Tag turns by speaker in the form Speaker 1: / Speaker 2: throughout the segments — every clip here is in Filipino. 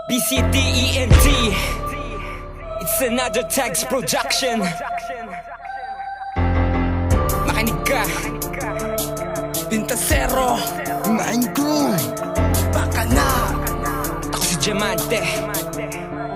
Speaker 1: BCDENT. It's another Tags production. Makinig ka.
Speaker 2: Pintasero, Mind Crew, baka na.
Speaker 1: Ako si Diamante.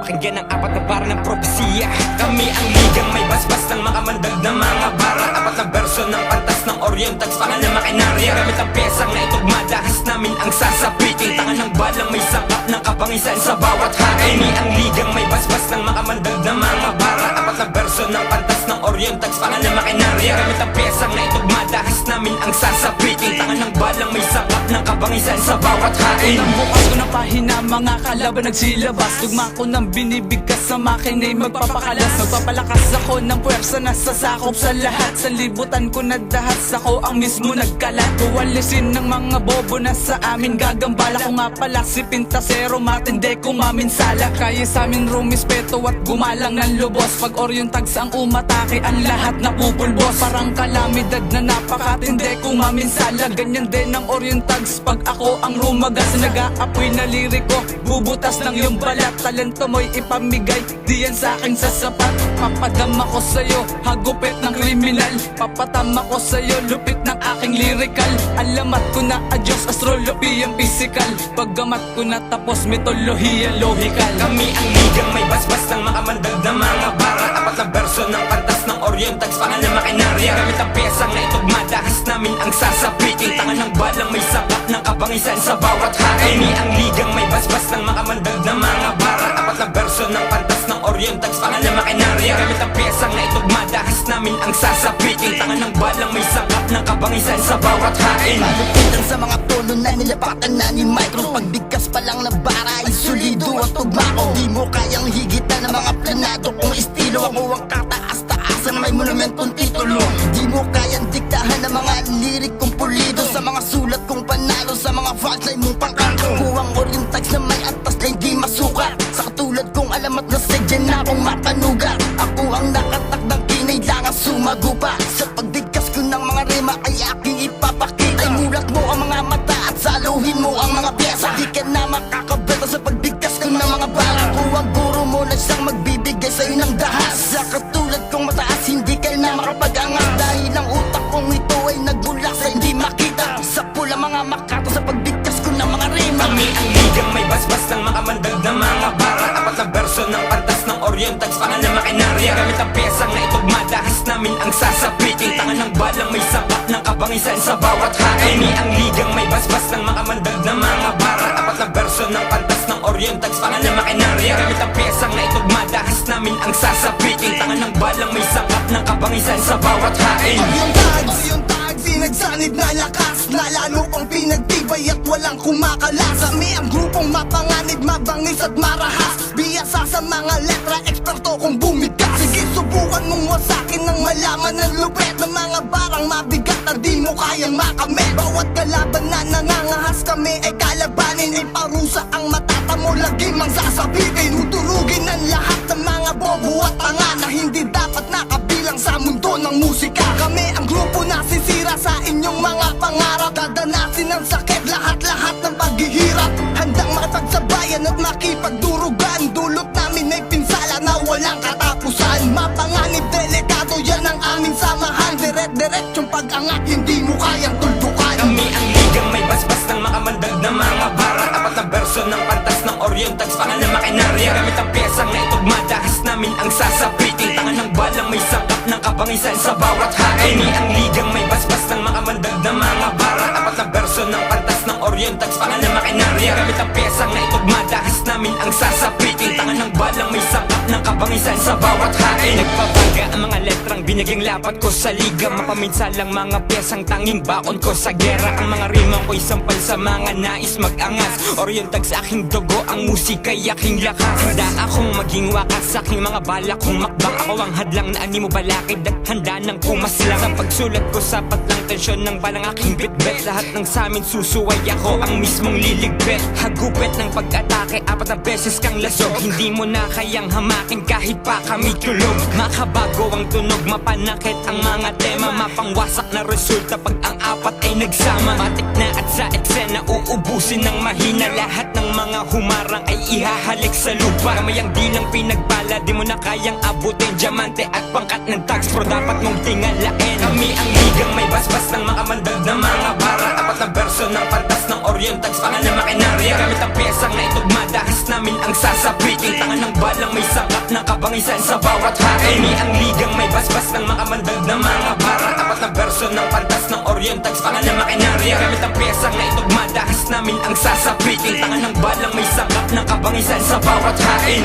Speaker 1: Pakinggan ang apat na bara ng propesiya. Kami ang ligang may basbas ng makamandag na mga bara. Apat na verso ng pantas ng Orientags, pangal na makinarya. Gamit ang pyesang na itugma, dahas namin ang sasapitin. Tangan ng balang may sangkap ng kapangisan sa bawat hain. Kami ang ligang may basbas ng makamandag na mga bara. Apat na verso ng pantas ng Orientags, pangal na makinarya. Gamit ang pyesang na itugma, dahas namin ang sasapitin. Tangan ng balang may sangkap ng kapangisan sa bawat hain.
Speaker 2: Unang bukas ko ng pahina, mga kalaban nagsilabas. Tugma ko ng binibigkas sa makina'y magpapakalas. Magpapalakas ako ng puwersa na sasakop sa lahat. Sa libutan ko na dahas, ako ang mismo nagkalat. Kuwalisin ng mga bobo na sa amin gagambala. Ko nga pala si Pintasero, matindi kumaminsala. Kaya sa amin rumispeto at gumalang ng lubos. Pag Orientags ang umatake, ang lahat napupulbos. Parang kalamidad na napakatindi kumaminsala. Ganyan din ang Orientags pag ako ang rumagas. Nag-aapoy na liriko, bubutas ng iyong balat. Talento mo'y ipamigay, di yan sa'king sasapat. Papadama ko sa'yo, hagupit ng kriminal. Papatama ko sa'yo, lupit ng aking lyrical. Alamat ko na adyos, astrology ang physical. Paggamat ko na tapos, mitolohiya lohikal.
Speaker 1: Kami ang ligang may basbas ng makamandag na mga bara. Apat na verso ng pantas ng Orientags, pangal na makinarya. Gamit ang pyesang na itugma, dahas namin ang sasapitin. Tangan ng balang may sangkap ng kapangisan sa bawat hain. Kami ang ligang may basbas ng makamandag na mga bara. Apat na verso ng pantas ng Orientags, pangal na makinarya. Gamit ang pyesang na itugma, dahas namin ang sasapitin. Tangan ng balang may sangkap ng kapangisan sa bawat hain.
Speaker 3: Malupitan sa mga tono na nilapatan na ni Micro. Pagbigkas pa lang na bara ay solido at tugma ko. Di mo kayang higitan ng mga planado kong estilo. Ako ang kataas-taasan na may monumentong titulo. Di mo kayang diktahan ng mga lirik kong pulido. Sa mga sulat kong panalo, sa mga frontline mong pangkanto. Ako ang Orientags na may atas na hindi masukat. Sa katulad kong alamat na sadyan na akong matanugat. Ako ang nakatakdang kinailangan sumagupa. Sa pagbigkas ko ng mga rima ay aking ipapakita. Ay mulat mo ang mga mata at saluhin mo ang mga pyesa. Di ka na makakabenta sa pagbigkas ko ng mga bara. Ako ang guro mo na siyang magbibigay sa'yo ng dahas. Sa katulad kong mataas hindi ka na makapag-angat. Dahil ang utak kong ito ay nagbula sa hindi makita. Sa pula mga makato sa pagbigkas ko ng mga rima.
Speaker 1: Kami ang ligang may basbas ng makamandag na mga bara. Apat na verso ng pantas ng Orientags, pangal na makinarya. Gamit ang pyesang na itugma, dahas namin ang sasapitin. Tangan ng balang may sangkap ng kapangisan sa bawat hain. Kami ang ligang may basbas ng makamandag na mga bara. Apat na verso ng pantas ng Orientags, pangal na makinarya. Gamit ang pyesang na itugma, dahas namin ang sasapitin. Tangan ng balang may sangkap ng kapangisan sa bawat hain.
Speaker 4: Orientags, sinagsanib na lakas. Na lalo pang pinagtibay at walang kumakalas. Kami ang grupong mapanganib, mabangis at marahas. Biyasa sa mga letra, eksperto kong bumigkas. Sige, subukan mong wasakin nang malaman ang lupet ng mga barang mabigat na di mo kayang makamit. Bawat kalaban na nangangahas kami ay kalabanin. Ay parusa ang matatamo, lagi mang sasabitin. Tuturugin ang lahat ng mga bobo at tanga na hindi dapat nakabilang sa mundo ng musika. Kami ang grupo na sisira sa inyong mga pangarap. Dadanasin ang sakit, lahat-lahat ng paghihirap. Handang makipagsabayan at makipagdurugan. Dulot namin ay pinsala na walang katapusan. Mapanganib, delikado, yan ang aming samahan. Diret-diretsyong pag-angat, hindi mo kayang tuldukan.
Speaker 1: Kami ang ligang may basbas ng makamandag na mga bara. Apat na verso ng pantas ng Orientags, pangal na makinarya. Gamit ang pyesang na itugma, dahas namin ang sasapitin. Tangan ng balang may sangkap ng kapangisan sa bawat hain. Kami ang ligang may basbas ng makamandag na mga bara. Apat na verso ng pantas ng Orientags, pangal na makinarya. Gamit ang pyesang na itugma, dahas namin ang sasapitin. Tangan ng balang may sangkap ng kapangisan sa bawat hain. Nagpapaga ang mga letrang binagyang lapat ko sa liga. Mapaminsalang mga pyesang tanging baon ko sa gera. Ang mga rimang ko'y sampal sa mga nais mag-angas. Orientags aking dugo, ang musika'y aking lakas. Handa akong maging wakas sa aking mga balak kong makbang. Ako ang hadlang na animo balakid at handa nang pumaslang. Sa pagsulat ko sapat lang tensyon ng balang aking bitbit. Lahat ng samin susuway, ako ang mismong liligpit. Hagupit ng pag-atake, apat na beses kang lasog. Hindi mo na kayang hamakin kahit pa kami tulog. Makabago ang tunog, mapanakit ang mga tema, mapangwasak na resulta pag ang apat ay nagsama. Matik na at sa eksena uubusin ng mahina, lahat ng mga humarang ay ihahalik sa lupa. Kamay ang di lang pinagpala, di mo na kayang abutin diamante at pangkat ng tags, pro dapat mong tingalain. Kami ang ligang may basbas ng mga mandag na mga bara, apat na verso ng pantas ng Orion tags, pangan na makinarya. Gamit ang pyesang na itugma, dahas namin ang sasapitin. Tangan ng balang may sangkap ng kabangisan sa bawat hain. Kami ang ligang may basbas ng mga mandag na mga bara, apat na verso ng pantas ng Orion tags, pangan na makinarya. Gamit ang pyesang na itugma, dahas namin ang sasapitin. Tangan ng balang may sangkap ng kabangisan sa bawat hain.